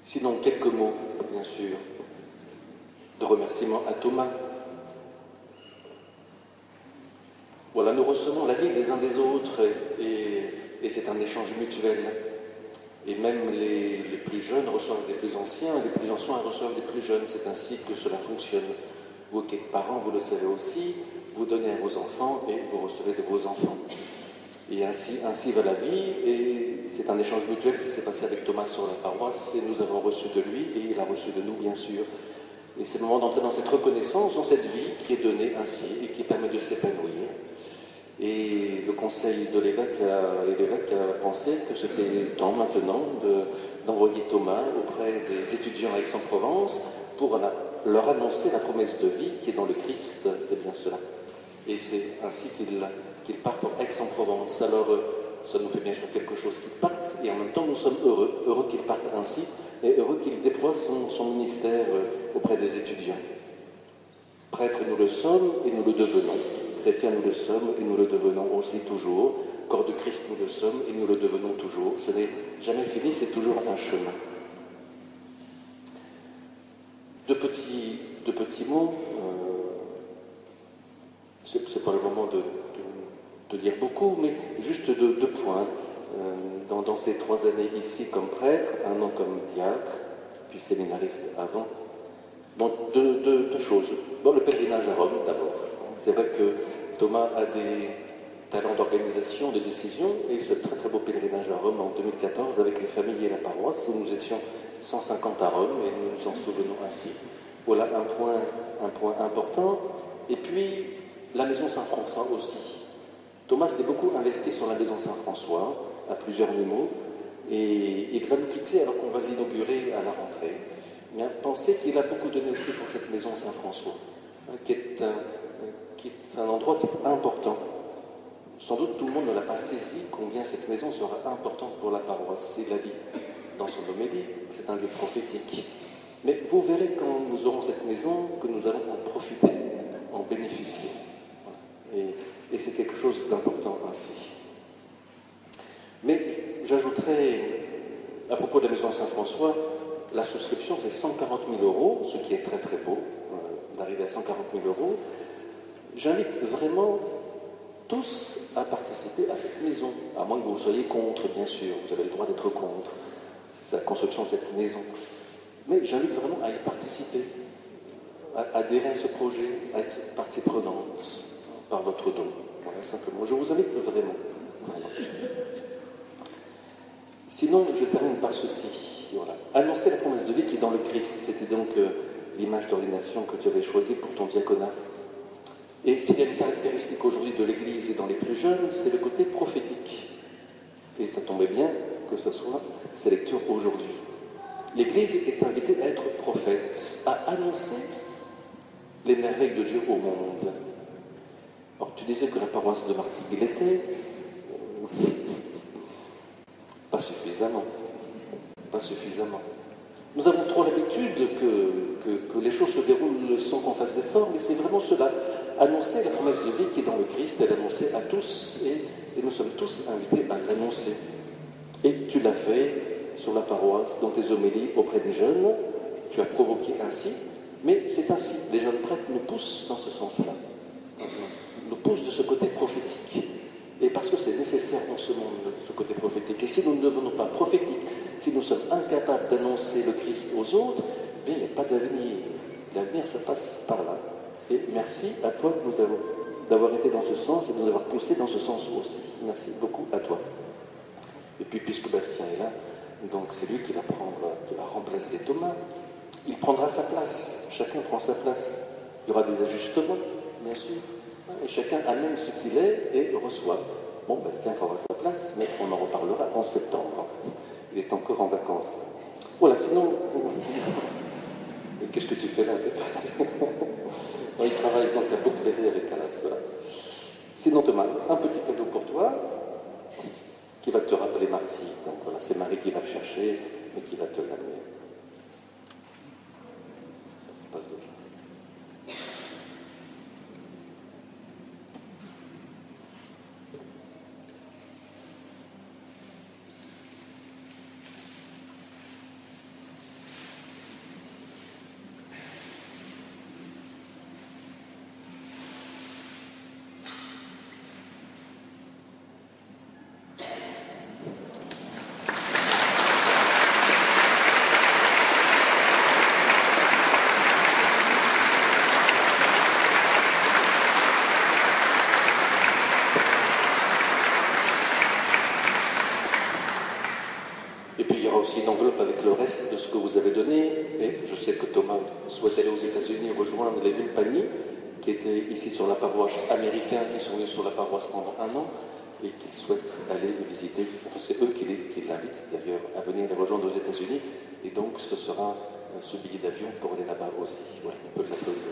Sinon, quelques mots, bien sûr, de remerciement à Thomas. Voilà, nous recevons la vie des uns des autres et c'est un échange mutuel. Et même les plus jeunes reçoivent des plus anciens, et les plus anciens reçoivent des plus jeunes. C'est ainsi que cela fonctionne. Vous qui êtes parents, vous le savez aussi, vous donnez à vos enfants et vous recevez de vos enfants. Et ainsi va la vie, et c'est un échange mutuel qui s'est passé avec Thomas sur la paroisse, et nous avons reçu de lui, et il a reçu de nous, bien sûr. Et c'est le moment d'entrer dans cette reconnaissance, dans cette vie qui est donnée ainsi, et qui permet de s'épanouir. Et le conseil de l'évêque a pensé que c'était temps maintenant d'envoyer Thomas auprès des étudiants à Aix-en-Provence pour leur annoncer la promesse de vie qui est dans le Christ, c'est bien cela. Et c'est ainsi qu'il part pour Aix-en-Provence. Alors, ça nous fait bien sûr quelque chose qu'il parte, et en même temps nous sommes heureux qu'il parte ainsi, et heureux qu'il déploie son ministère auprès des étudiants. Prêtres, nous le sommes et nous le devenons. Chrétiens, nous le sommes et nous le devenons aussi toujours. Corps de Christ, nous le sommes et nous le devenons toujours. Ce n'est jamais fini, c'est toujours un chemin. De petits mots. C'est pas le moment de dire beaucoup, mais juste deux points. Dans ces 3 années ici comme prêtre, 1 an comme diacre, puis séminariste avant. Bon, deux choses. Bon, le pèlerinage à Rome, d'abord. C'est vrai que Thomas a des talents d'organisation, de décision, et ce très très beau pèlerinage à Rome en 2014 avec les familles et la paroisse, où nous étions 150 à Rome, et nous nous en souvenons ainsi. Voilà un point important. Et puis, la maison Saint-François aussi. Thomas s'est beaucoup investi sur la maison Saint-François, à plusieurs niveaux, et il va nous quitter alors qu'on va l'inaugurer à la rentrée. Bien, pensez qu'il a beaucoup donné aussi pour cette maison Saint-François, qui est un endroit qui est important. Sans doute tout le monde ne l'a pas saisi combien cette maison sera importante pour la paroisse. Il l'a dit dans son homélie, c'est un lieu prophétique. Mais vous verrez quand nous aurons cette maison que nous allons en profiter, en bénéficier. Voilà. Et c'est quelque chose d'important ainsi. Mais j'ajouterai, à propos de la maison Saint-François, la souscription c'est 140 000 €, ce qui est très très beau, d'arriver à 140 000 €. J'invite vraiment tous à participer à cette maison, à moins que vous soyez contre, bien sûr, vous avez le droit d'être contre la construction de cette maison. Mais j'invite vraiment à y participer, à adhérer à ce projet, à être partie prenante par votre don. Voilà, simplement. Je vous invite vraiment. Sinon, je termine par ceci. Voilà. Annoncer la promesse de vie qui est dans le Christ. C'était donc l'image d'ordination que tu avais choisie pour ton diaconat. Et s'il y a une caractéristique aujourd'hui de l'Église et dans les plus jeunes, c'est le côté prophétique. Et ça tombait bien que ce soit ces lectures aujourd'hui. L'Église est invitée à être prophète, à annoncer les merveilles de Dieu au monde. Alors tu disais que la paroisse de Martigues l'était. Pas suffisamment. Pas suffisamment. Nous avons trop l'habitude que les choses se déroulent sans qu'on fasse d'efforts, mais c'est vraiment cela. Annoncer la promesse de vie qui est dans le Christ, et l'annoncer à tous, et nous sommes tous invités à l'annoncer. Et tu l'as fait sur la paroisse, dans tes homélies auprès des jeunes, tu as provoqué ainsi, mais c'est ainsi. Les jeunes prêtres nous poussent dans ce sens-là, nous poussent de ce côté prophétique. Et parce que c'est nécessaire dans ce monde, ce côté prophétique. Et si nous ne devenons pas prophétiques, si nous sommes incapables d'annoncer le Christ aux autres, bien, il n'y a pas d'avenir. L'avenir, ça passe par là. Et merci à toi d'avoir été dans ce sens et de nous avoir poussé dans ce sens aussi. Merci beaucoup à toi. Et puis, puisque Bastien est là, donc c'est lui qui va remplacer Thomas. Il prendra sa place. Chacun prend sa place. Il y aura des ajustements, bien sûr. Et chacun amène ce qu'il est et reçoit. Bon, Bastien prendra sa place, mais on en reparlera en septembre. Il est encore en vacances. Voilà, sinon... Qu'est-ce que tu fais là? Il travaille donc à Bookberry avec Calas. Voilà. Sinon, Thomas, un petit cadeau pour toi qui va te rappeler Marty. Donc voilà, c'est Marie qui va le chercher et qui va te l'amener. Ça passe de... aura aussi une enveloppe avec le reste de ce que vous avez donné. Et je sais que Thomas souhaite aller aux États-Unis rejoindre les Vulpani, qui étaient ici sur la paroisse américaine, qui sont venus sur la paroisse pendant 1 an, et qui souhaitent aller visiter. Enfin, c'est eux qui l'invitent d'ailleurs à venir les rejoindre aux États-Unis. Et donc, ce sera ce billet d'avion pour aller là-bas aussi. Voilà, on peut l'applaudir.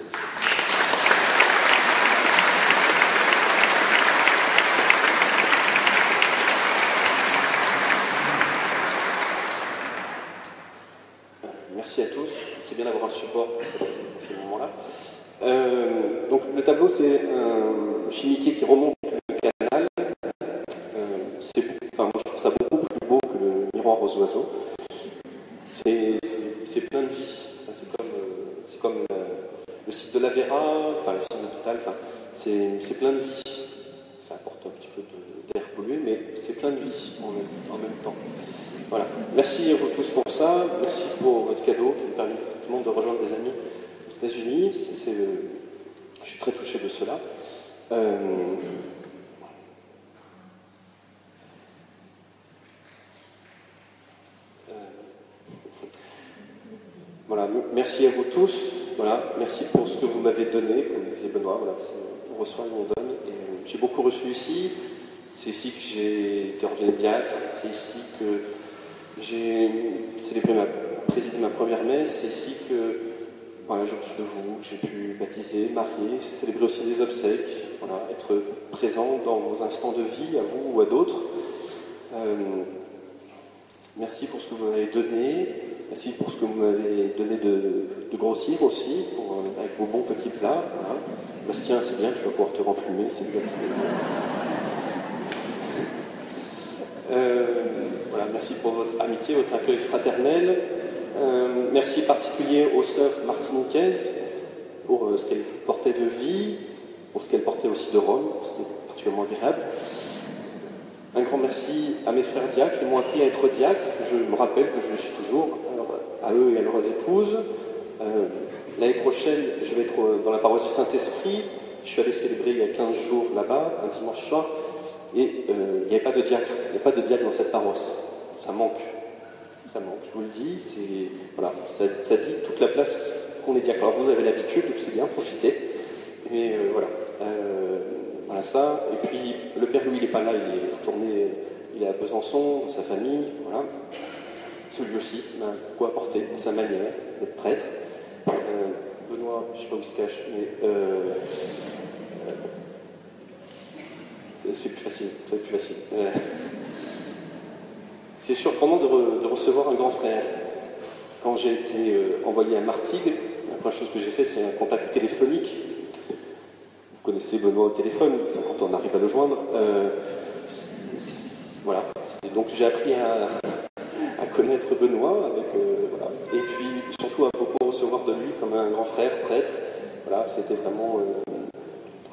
Merci à tous. C'est bien d'avoir un support pour ces moments-là. Donc le tableau, c'est un chimiquier qui remonte le canal. Moi, je trouve ça beaucoup plus beau que le miroir aux oiseaux. C'est plein de vie. Enfin, c'est comme le site de la Vera, enfin le site de Total. Enfin, c'est plein de vie. Ça apporte un petit peu d'air pollué, mais c'est plein de vie en même temps. Voilà. Merci à vous tous pour ça. Merci pour votre cadeau qui me permet effectivement de rejoindre des amis aux États-Unis. Je suis très touché de cela. Voilà. Merci à vous tous. Voilà. Merci pour ce que vous m'avez donné, comme disait Benoît. Voilà. On reçoit et on donne. Et j'ai beaucoup reçu ici. C'est ici que j'ai été ordonné diacre. C'est ici que j'ai présidé ma première messe. C'est ici que j'ai reçu de vous, que j'ai pu baptiser, marier, célébrer aussi des obsèques, être présent dans vos instants de vie, à vous ou à d'autres. Merci pour ce que vous m'avez donné. Merci pour ce que vous m'avez donné de grossir aussi, avec vos bons petits plats. Voilà. Bastien, c'est bien, tu vas pouvoir te remplumer, c'est bien. Voilà, merci pour votre amitié, votre accueil fraternel. Merci particulier aux sœurs martiniquaises pour ce qu'elles portaient de vie, pour ce qu'elles portaient aussi de Rome, c'était particulièrement agréable. Un grand merci à mes frères diacres qui m'ont appris à être diacre. Je me rappelle que je le suis toujours. Alors, à eux et à leurs épouses. L'année prochaine, je vais être dans la paroisse du Saint-Esprit. Je suis allé célébrer il y a 15 jours là-bas, un dimanche soir. Et il n'y avait pas de diacre. Il n'y a pas de diacre dans cette paroisse. Ça manque. Ça manque. Je vous le dis. Voilà, ça dit toute la place qu'on est diacre. Alors vous avez l'habitude, donc c'est bien, profitez. Mais voilà. Voilà ça. Et puis le père Louis, il n'est pas là. Il est retourné. Il est à Besançon, dans sa famille. Voilà. Celui aussi m'a beaucoup apporté à sa manière d'être prêtre. Benoît, je ne sais pas où il se cache, mais c'est plus facile. C'est plus facile. C'est surprenant de recevoir un grand frère. Quand j'ai été envoyé à Martigues, la première chose que j'ai fait, c'est un contact téléphonique. Vous connaissez Benoît au téléphone, quand on arrive à le joindre. Voilà. Donc j'ai appris à connaître Benoît, voilà. Et puis surtout à beaucoup recevoir de lui comme un grand frère, prêtre. Voilà, c'était vraiment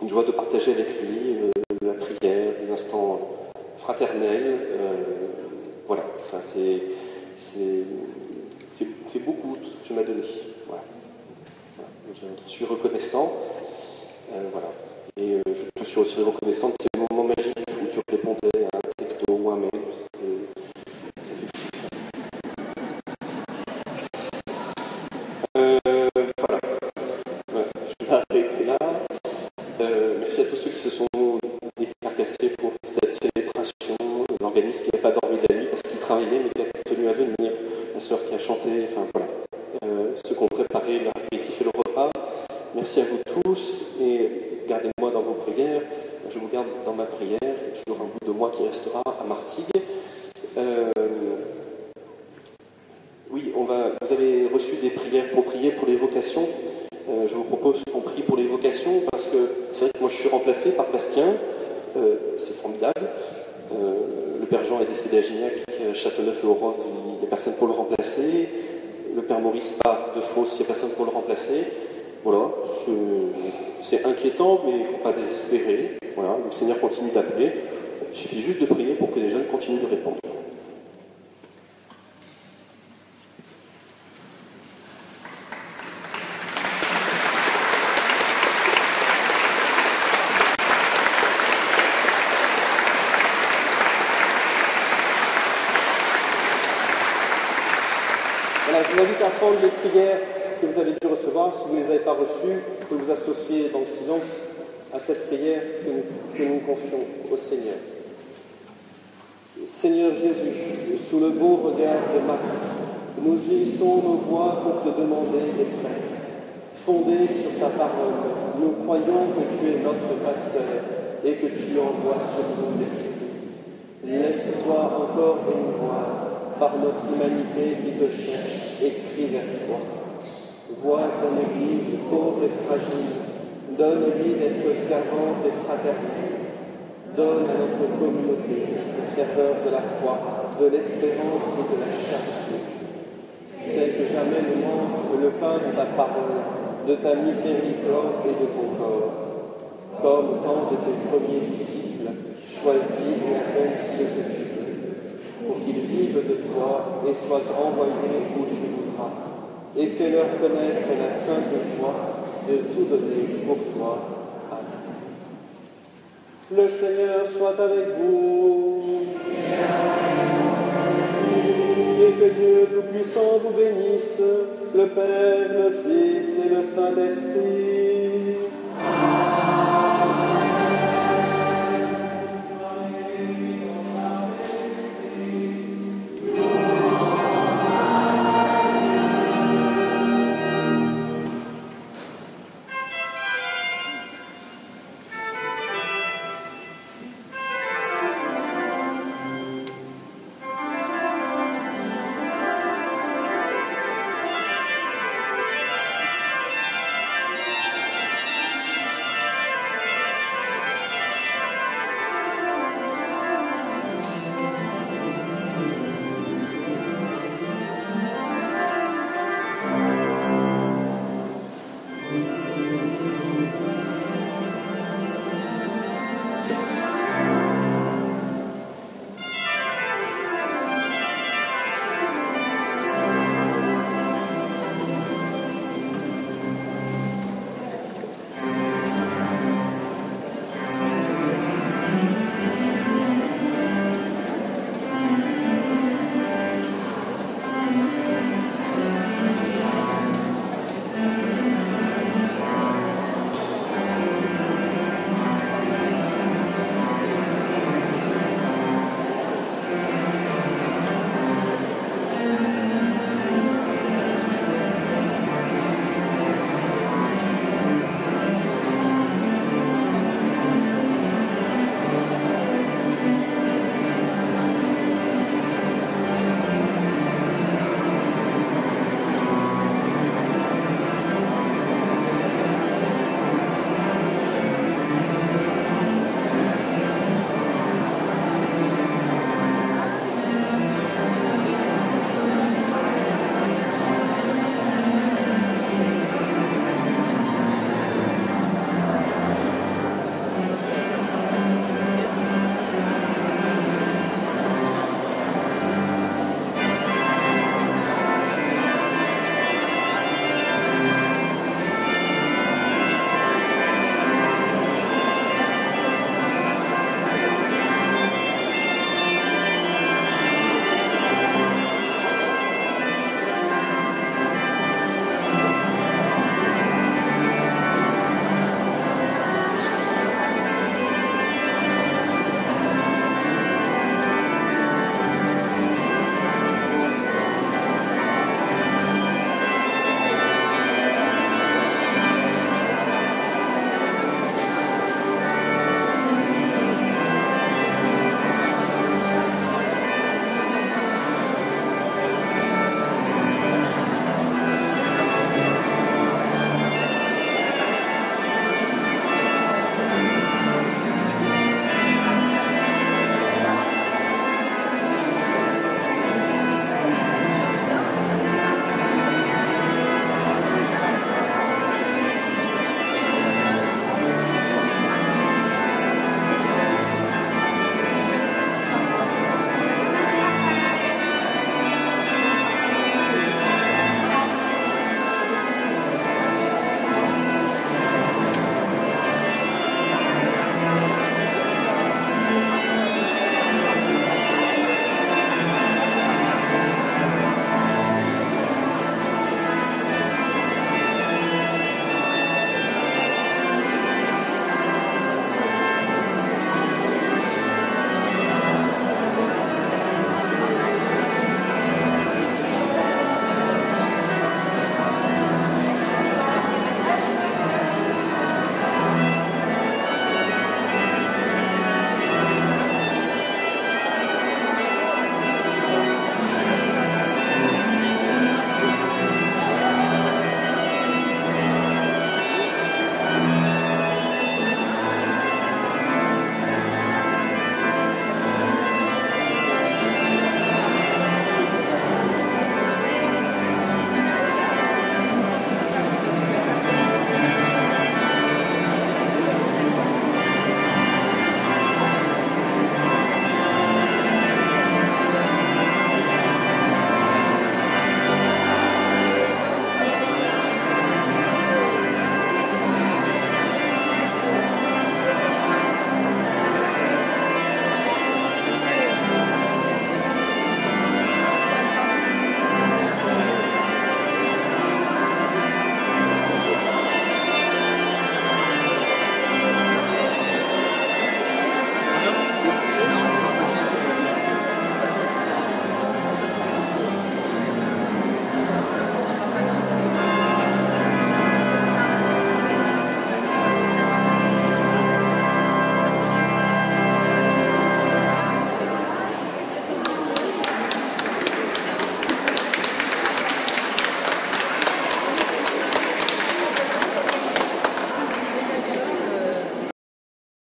une joie de partager avec lui la prière, des instants fraternels. Voilà, enfin, c'est beaucoup ce que tu m'as donné. Voilà. Je suis reconnaissant. Voilà. Et je suis aussi reconnaissant de ces moments magiques où tu répondais à un texto ou un mail. Ça fait plaisir. Voilà. Ouais, je vais arrêter là. Merci à tous ceux qui se sont décarcassés pour cette célébration. L'organisme qui n'a pas dormi la nuit parce qu'il travaillait mais qui a tenu à venir. La sœur qui a chanté. Enfin voilà. Ceux qui ont préparé l'apéritif et le repas. Merci à vous tous et gardez-moi dans vos prières. Je vous garde dans ma prière. Il y a toujours un bout de moi qui restera à Martigues. Oui, vous avez reçu des prières pour prier pour les vocations. Je vous propose qu'on prie pour les vocations parce que c'est vrai que moi je suis remplacé par Bastien. C'est formidable. Le père Jean est décédé à Gignac, Châteauneuf et Aurore, il n'y a personne pour le remplacer. Le père Maurice part de Fos, il n'y a personne pour le remplacer. Voilà, c'est inquiétant, mais il ne faut pas désespérer. Voilà, le Seigneur continue d'appeler. Il suffit juste de prier pour que les jeunes continuent de répondre. je vous invite à prendre les prières que vous avez dû recevoir. Si vous ne les avez pas reçues, vous pouvez vous associer dans le silence à cette prière que nous confions au Seigneur. Seigneur Jésus, sous le beau regard de Marie, nous unissons nos voix pour te demander des prêtres. Fondés sur ta parole, nous croyons que tu es notre pasteur et que tu envoies sur nous l'Esprit. Laisse-toi encore émouvoir par notre humanité qui te cherche et crie vers toi. Vois ton Église pauvre et fragile, donne-lui d'être fervente et fraternelle. Donne à notre communauté la ferveur de la foi, de l'espérance et de la charité. Fais que jamais ne manque le pain de ta parole, de ta miséricorde et de ton corps. Comme tant de tes premiers disciples, choisis et appelle ceux que tu veux, pour qu'ils vivent de toi et soient envoyés où tu voudras. Et fais-leur connaître la sainte joie de tout donner pour toi. Amen. Le Seigneur soit avec vous. Et que Dieu Tout-Puissant vous bénisse, le Père, le Fils et le Saint-Esprit. Amen.